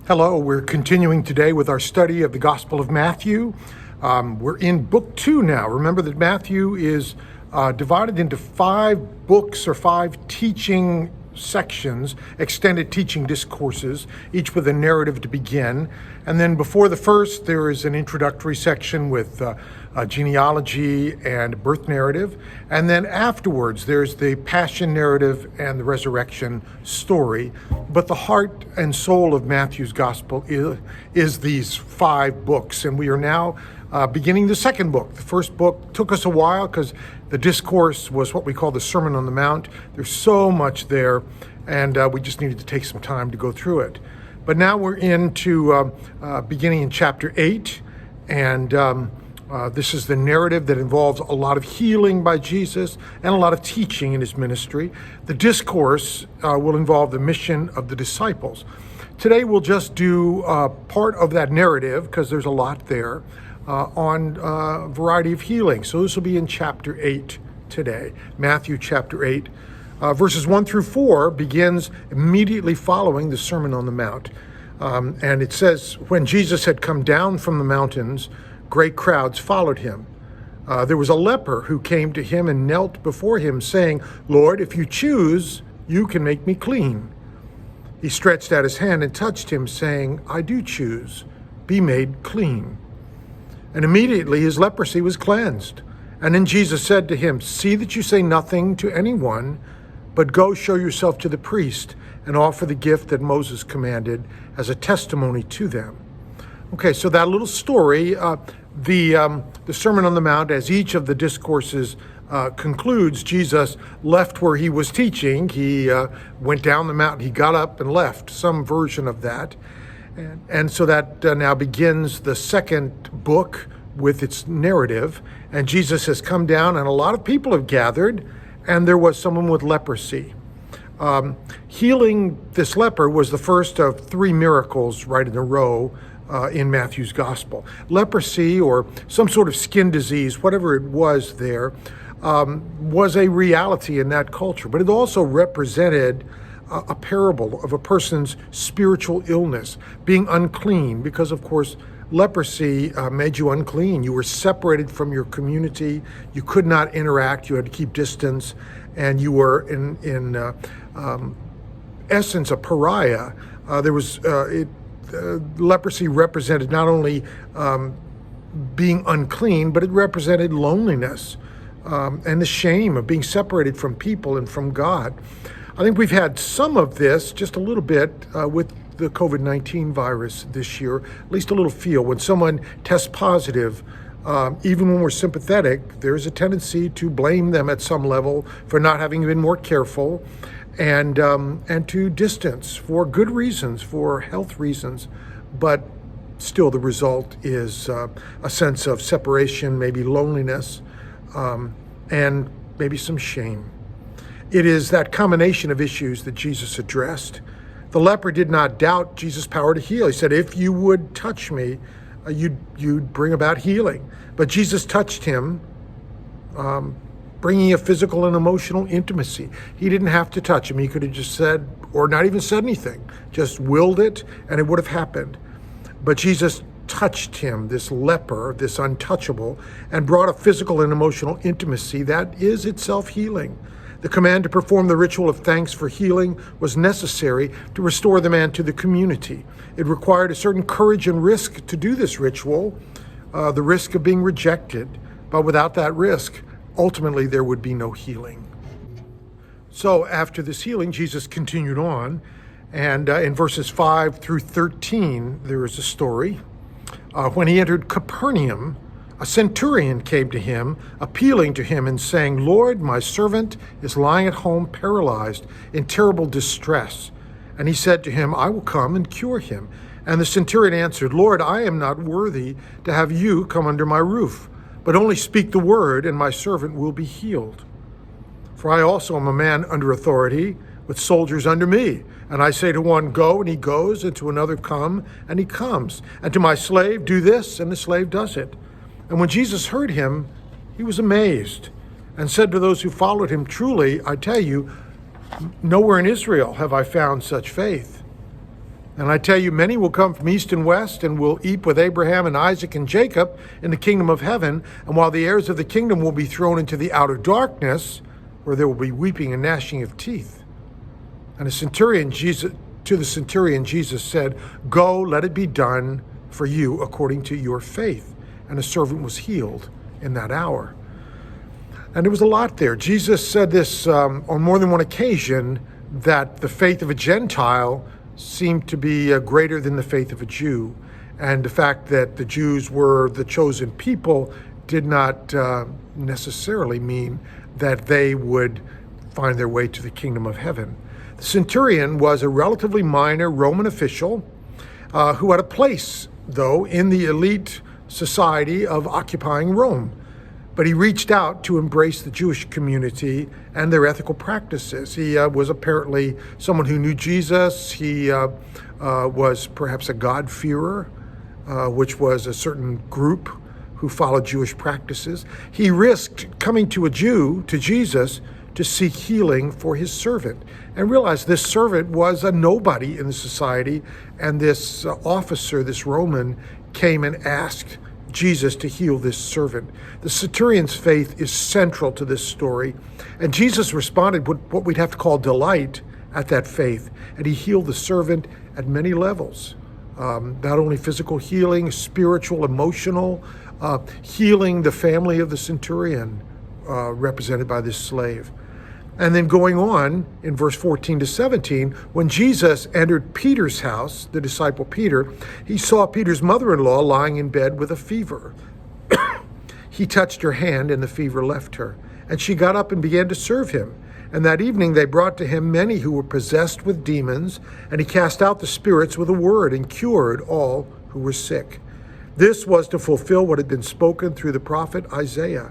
Hello, we're continuing today with our study of the Gospel of Matthew. We're in book 2 now. Remember that Matthew is divided into 5 books or 5 teaching sections, extended teaching discourses, each with a narrative to begin. And then before the first, there is an introductory section with genealogy and birth narrative. And then afterwards, there's the passion narrative and the resurrection story. But the heart and soul of Matthew's gospel is these 5 books. And we are now beginning the second book. The first book took us a while because the discourse was what we call the Sermon on the Mount. There's so much there, and we just needed to take some time to go through it. But now we're into beginning in chapter 8, and this is the narrative that involves a lot of healing by Jesus and a lot of teaching in his ministry. The discourse will involve the mission of the disciples. Today we'll just do part of that narrative, because there's a lot there, on a variety of healing. So this will be in chapter 8 today. Matthew chapter 8. Verses 1 through 4 begins immediately following the Sermon on the Mount. And it says, when Jesus had come down from the mountains, great crowds followed him. There was a leper who came to him and knelt before him, saying, "Lord, if you choose, you can make me clean." He stretched out his hand and touched him, saying, "I do choose. Be made clean." And immediately his leprosy was cleansed. And then Jesus said to him, "See that you say nothing to anyone, but go show yourself to the priest and offer the gift that Moses commanded as a testimony to them." Okay, so that little story, the Sermon on the Mount, as each of the discourses concludes, Jesus left where he was teaching. He went down the mountain, he got up and left, some version of that. And so that now begins the second book with its narrative. And Jesus has come down, and a lot of people have gathered, and there was someone with leprosy. Healing this leper was the first of 3 miracles right in a row in Matthew's gospel. Leprosy, or some sort of skin disease, whatever it was there, was a reality in that culture. But it also represented a parable of a person's spiritual illness, being unclean, because of course leprosy made you unclean. You were separated from your community. You could not interact. You had to keep distance, and you were in essence a pariah. Leprosy represented not only being unclean, but it represented loneliness and the shame of being separated from people and from God. I think we've had some of this, just a little bit, with the COVID-19 virus this year, at least a little feel. When someone tests positive, even when we're sympathetic, there's a tendency to blame them at some level for not having been more careful, and to distance for good reasons, for health reasons. But still the result is a sense of separation, maybe loneliness, and maybe some shame. It is that combination of issues that Jesus addressed. The leper did not doubt Jesus' power to heal. He said, "If you would touch me, you'd bring about healing." But Jesus touched him, bringing a physical and emotional intimacy. He didn't have to touch him. He could have just said, or not even said anything, just willed it, and it would have happened. But Jesus touched him, this leper, this untouchable, and brought a physical and emotional intimacy that is itself healing. The command to perform the ritual of thanks for healing was necessary to restore the man to the community. It required a certain courage and risk to do this ritual, the risk of being rejected. But without that risk, ultimately there would be no healing. So after this healing, Jesus continued on, and in verses 5 through 13, there is a story. When he entered Capernaum, a centurion came to him, appealing to him and saying, "Lord, my servant is lying at home paralyzed in terrible distress." And he said to him, "I will come and cure him." And the centurion answered, "Lord, I am not worthy to have you come under my roof, but only speak the word, and my servant will be healed. For I also am a man under authority, with soldiers under me. And I say to one, 'Go,' and he goes, and to another, 'Come,' and he comes. And to my slave, 'Do this,' and the slave does it." And when Jesus heard him, he was amazed, and said to those who followed him, "Truly, I tell you, nowhere in Israel have I found such faith." And I tell you, many will come from east and west and will eat with Abraham and Isaac and Jacob in the kingdom of heaven. And while the heirs of the kingdom will be thrown into the outer darkness, where there will be weeping and gnashing of teeth. And to the centurion, Jesus said, "Go, let it be done for you according to your faith." And the servant was healed in that hour. And there was a lot there. Jesus said this on more than one occasion, that the faith of a Gentile seemed to be greater than the faith of a Jew. And the fact that the Jews were the chosen people did not necessarily mean that they would find their way to the kingdom of heaven. The centurion was a relatively minor Roman official who had a place, though, in the elite society of occupying Rome. But he reached out to embrace the Jewish community and their ethical practices. He was apparently someone who knew Jesus. He was perhaps a God-fearer, which was a certain group who followed Jewish practices. He risked coming to Jesus, to seek healing for his servant, and realized this servant was a nobody in the society, and this officer, this Roman, came and asked Jesus to heal this servant. The centurion's faith is central to this story, and Jesus responded with what we'd have to call delight at that faith, and he healed the servant at many levels. Not only physical healing, spiritual, emotional, healing the family of the centurion, represented by this slave. And then going on in verse 14 to 17, when Jesus entered Peter's house, the disciple Peter, he saw Peter's mother-in-law lying in bed with a fever. He touched her hand and the fever left her, and she got up and began to serve him. And that evening they brought to him many who were possessed with demons, and he cast out the spirits with a word and cured all who were sick. This was to fulfill what had been spoken through the prophet Isaiah.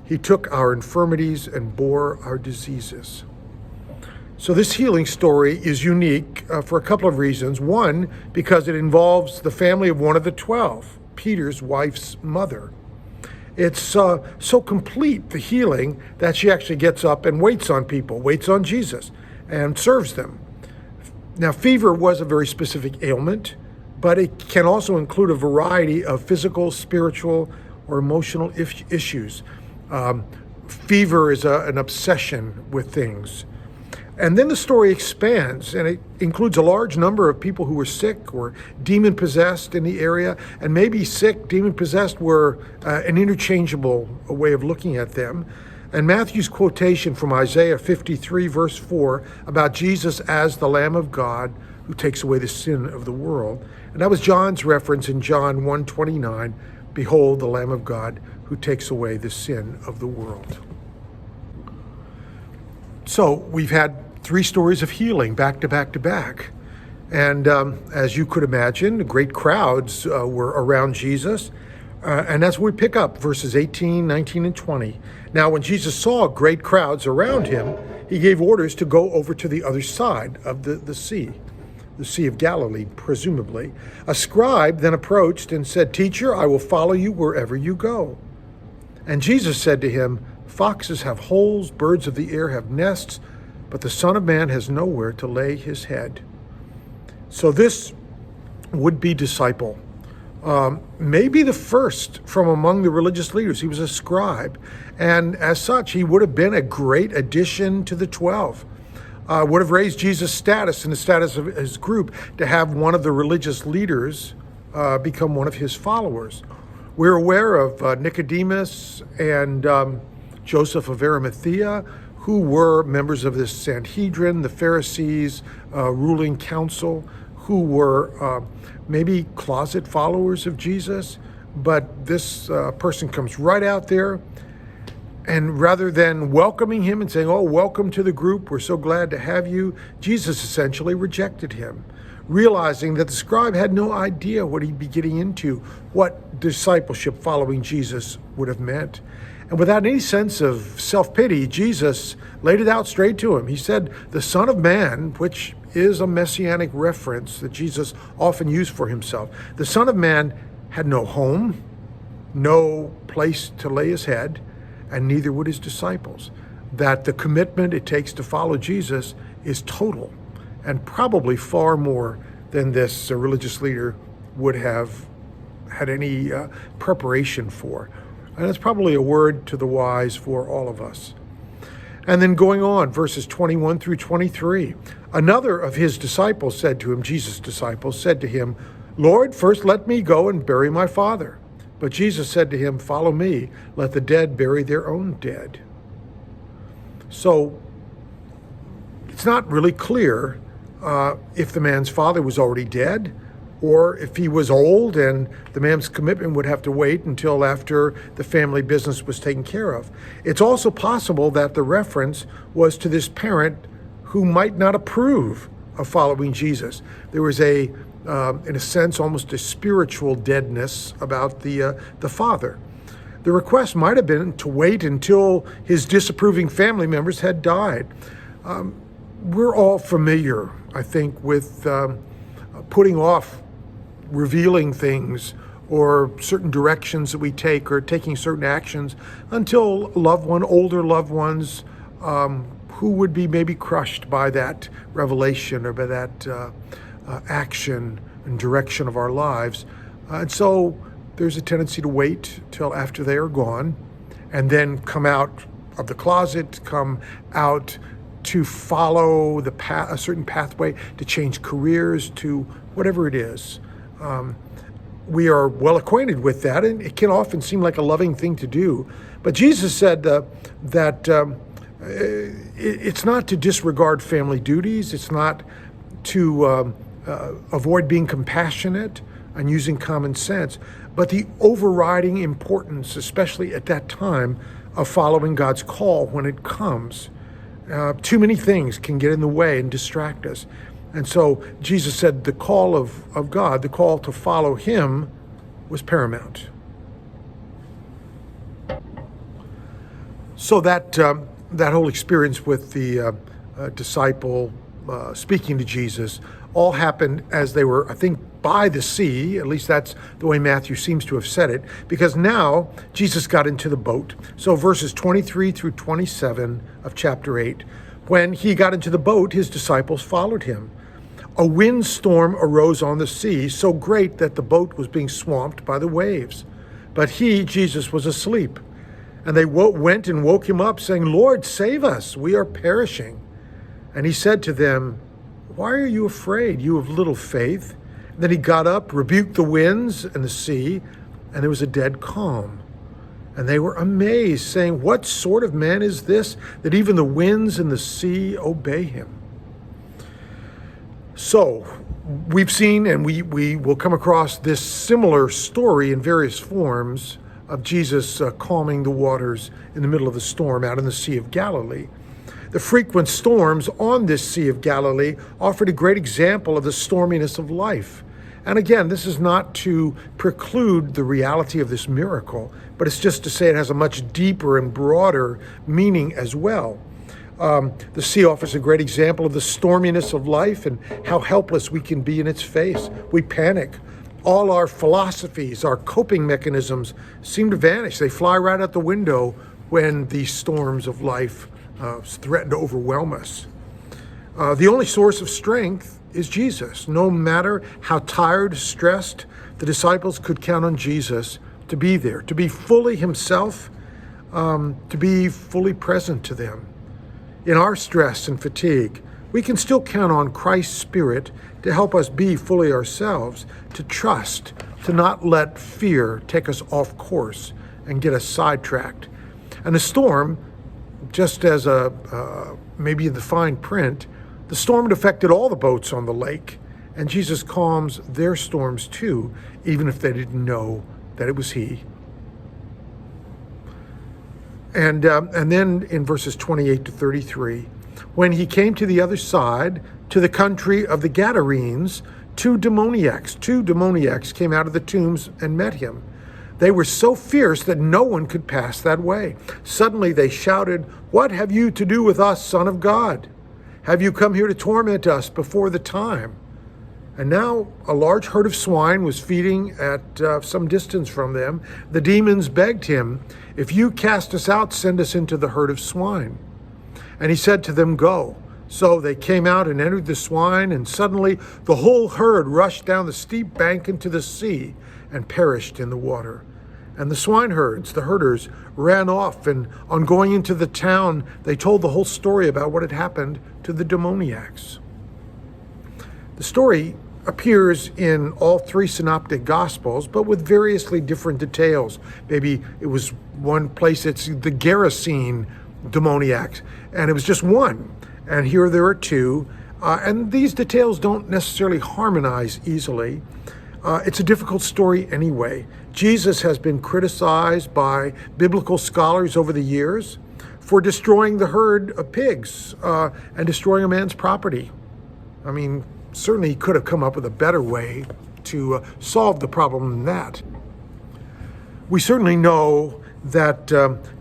He took our infirmities and bore our diseases. So this healing story is unique for a couple of reasons. One, because it involves the family of one of the 12, Peter's wife's mother. It's so complete, the healing, that she actually gets up and waits on people, waits on Jesus, and serves them. Now, fever was a very specific ailment, but it can also include a variety of physical, spiritual, or emotional issues. Fever is an obsession with things. And then the story expands, and it includes a large number of people who were sick or demon-possessed in the area, and maybe sick, demon-possessed were an interchangeable way of looking at them. And Matthew's quotation from Isaiah 53, verse 4, about Jesus as the Lamb of God who takes away the sin of the world. And that was John's reference in John 1:29, "Behold, the Lamb of God who takes away the sin of the world." So we've had 3 stories of healing back to back to back. And as you could imagine, great crowds were around Jesus. And that's where we pick up verses 18, 19, and 20. Now, when Jesus saw great crowds around him, he gave orders to go over to the other side of the Sea of Galilee, presumably. A scribe then approached and said, "Teacher, I will follow you wherever you go." And Jesus said to him, "Foxes have holes, birds of the air have nests, but the Son of Man has nowhere to lay his head." So this would-be disciple, maybe the first from among the religious leaders. He was a scribe, and as such, he would have been a great addition to the 12. Would have raised Jesus' status and the status of his group to have one of the religious leaders become one of his followers. We're aware of Nicodemus and Joseph of Arimathea, who were members of this Sanhedrin, the Pharisees' ruling council, who were maybe closet followers of Jesus. But this person comes right out there, and rather than welcoming him and saying, "Oh, welcome to the group, we're so glad to have you," Jesus essentially rejected him, realizing that the scribe had no idea what he'd be getting into, what discipleship following Jesus would have meant. And without any sense of self-pity, Jesus laid it out straight to him. He said, "The Son of Man," which is a messianic reference that Jesus often used for himself, the Son of Man had no home, no place to lay his head, and neither would his disciples. That the commitment it takes to follow Jesus is total, and probably far more than this religious leader would have had any preparation for. And it's probably a word to the wise for all of us. And then going on, verses 21 through 23, another of his disciples said to him, Jesus' disciples said to him, Lord, first let me go and bury my father. But Jesus said to him, follow me, let the dead bury their own dead. So it's not really clear if the man's father was already dead, or if he was old and the man's commitment would have to wait until after the family business was taken care of. It's also possible that the reference was to this parent who might not approve of following Jesus. There was in a sense, almost a spiritual deadness about the father. The request might have been to wait until his disapproving family members had died. We're all familiar, I think, with putting off revealing things or certain directions that we take or taking certain actions until older loved ones who would be maybe crushed by that revelation or by that action and direction of our lives. And so there's a tendency to wait till after they are gone and then come out of the closet, come out to follow a certain pathway, to change careers, to whatever it is. We are well acquainted with that, and it can often seem like a loving thing to do. But Jesus said that it's not to disregard family duties. It's not to avoid being compassionate and using common sense, but the overriding importance, especially at that time, of following God's call when it comes. Too many things can get in the way and distract us. And so Jesus said the call of God, the call to follow him, was paramount. So that whole experience with the disciple speaking to Jesus all happened as they were, I think, by the sea. At least that's the way Matthew seems to have said it, because now Jesus got into the boat. So verses 23 through 27 of chapter 8, when he got into the boat, his disciples followed him. A windstorm arose on the sea, so great that the boat was being swamped by the waves. But he, Jesus, was asleep. And they went and woke him up, saying, Lord, save us, we are perishing. And he said to them, why are you afraid, you of little faith? And then he got up, rebuked the winds and the sea, and there was a dead calm. And they were amazed, saying, what sort of man is this, that even the winds and the sea obey him? So we've seen, and we will come across this similar story in various forms of Jesus calming the waters in the middle of the storm out in the Sea of Galilee. The frequent storms on this Sea of Galilee offered a great example of the storminess of life. And again, this is not to preclude the reality of this miracle, but it's just to say it has a much deeper and broader meaning as well. The sea offers a great example of the storminess of life and how helpless we can be in its face. We panic. All our philosophies, our coping mechanisms seem to vanish. They fly right out the window when these storms of life threaten to overwhelm us. The only source of strength is Jesus. No matter how tired, stressed, the disciples could count on Jesus to be there, to be fully himself, to be fully present to them. In our stress and fatigue, we can still count on Christ's Spirit to help us be fully ourselves, to trust, to not let fear take us off course and get us sidetracked. And the storm, just as maybe in the fine print, the storm had affected all the boats on the lake, and Jesus calms their storms too, even if they didn't know that it was he. And then in verses 28 to 33, when he came to the other side, to the country of the Gadarenes, two demoniacs came out of the tombs and met him. They were so fierce that no one could pass that way. Suddenly they shouted, what have you to do with us, Son of God? Have you come here to torment us before the time? And now a large herd of swine was feeding at some distance from them. The demons begged him, if you cast us out, send us into the herd of swine. And he said to them, go. So they came out and entered the swine, and suddenly the whole herd rushed down the steep bank into the sea and perished in the water. And the swineherds, the herders, ran off, and on going into the town, they told the whole story about what had happened to the demoniacs. The story appears in all three synoptic gospels, but with variously different details. Maybe it was one place it's the Gerasene demoniacs, and it was just one. And here there are two, and these details don't necessarily harmonize easily. It's a difficult story anyway. Jesus has been criticized by biblical scholars over the years for destroying the herd of pigs and destroying a man's property. I mean, certainly he could have come up with a better way to solve the problem than that. We certainly know that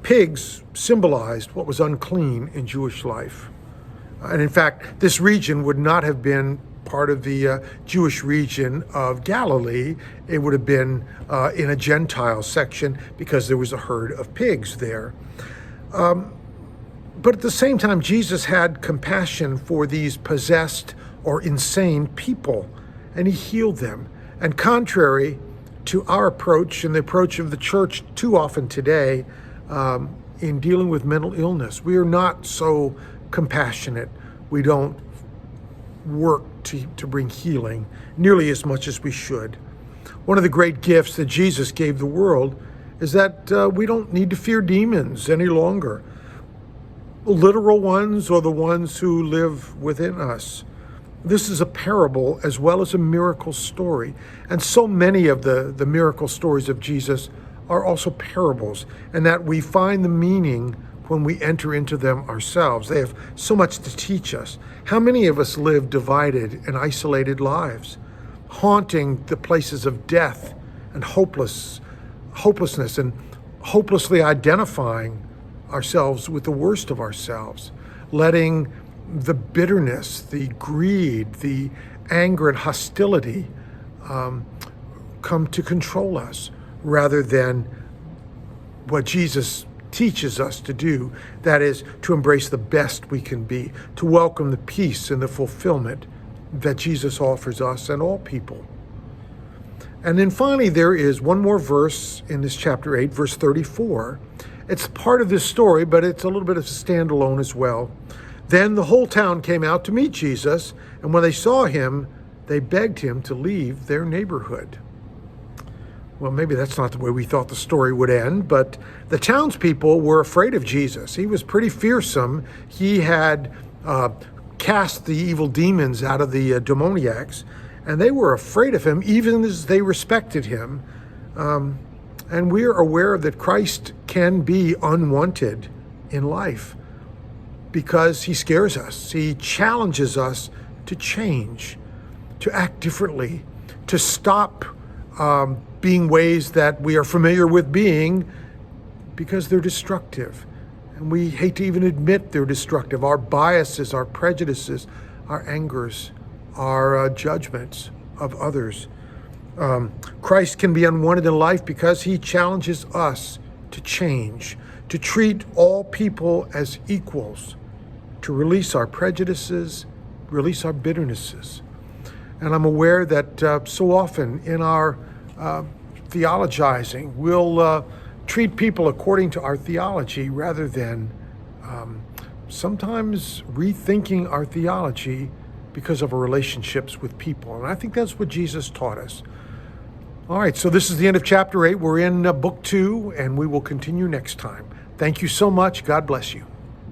pigs symbolized what was unclean in Jewish life. And in fact, this region would not have been part of the Jewish region of Galilee. It would have been in a Gentile section because there was a herd of pigs there. But at the same time, Jesus had compassion for these possessed or insane people, and he healed them. And contrary to our approach and the approach of the church too often today in dealing with mental illness, we are not so compassionate. We don't work to bring healing nearly as much as we should. One of the great gifts that Jesus gave the world is that we don't need to fear demons any longer, literal ones or the ones who live within us. This is a parable as well as a miracle story. And so many of the miracle stories of Jesus are also parables, and that we find the meaning when we enter into them ourselves. They have so much to teach us. How many of us live divided and isolated lives, haunting the places of death and hopelessness, and hopelessly identifying ourselves with the worst of ourselves, letting the bitterness, the greed, the anger and hostility come to control us, rather than what Jesus teaches us to do, that is, to embrace the best we can be, to welcome the peace and the fulfillment that Jesus offers us and all people. And then finally, there is one more verse in this chapter 8, verse 34. It's part of this story, but it's a little bit of a standalone as well. Then the whole town came out to meet Jesus, and when they saw him, they begged him to leave their neighborhood. Well, maybe that's not the way we thought the story would end, but the townspeople were afraid of Jesus. He was pretty fearsome. He had cast the evil demons out of the demoniacs, and they were afraid of him, even as they respected him. And we are aware that Christ can be unwanted in life because he scares us. He challenges us to change, to act differently, to stop being ways that we are familiar with being, because they're destructive. And we hate to even admit they're destructive. Our biases, our prejudices, our angers, our judgments of others. Christ can be unwanted in life because he challenges us to change, to treat all people as equals, to release our prejudices, release our bitternesses. And I'm aware that so often in our theologizing, we'll treat people according to our theology rather than sometimes rethinking our theology because of our relationships with people. And I think that's what Jesus taught us. All right, so this is the end of chapter 8. We're in book 2, and we will continue next time. Thank you so much. God bless you.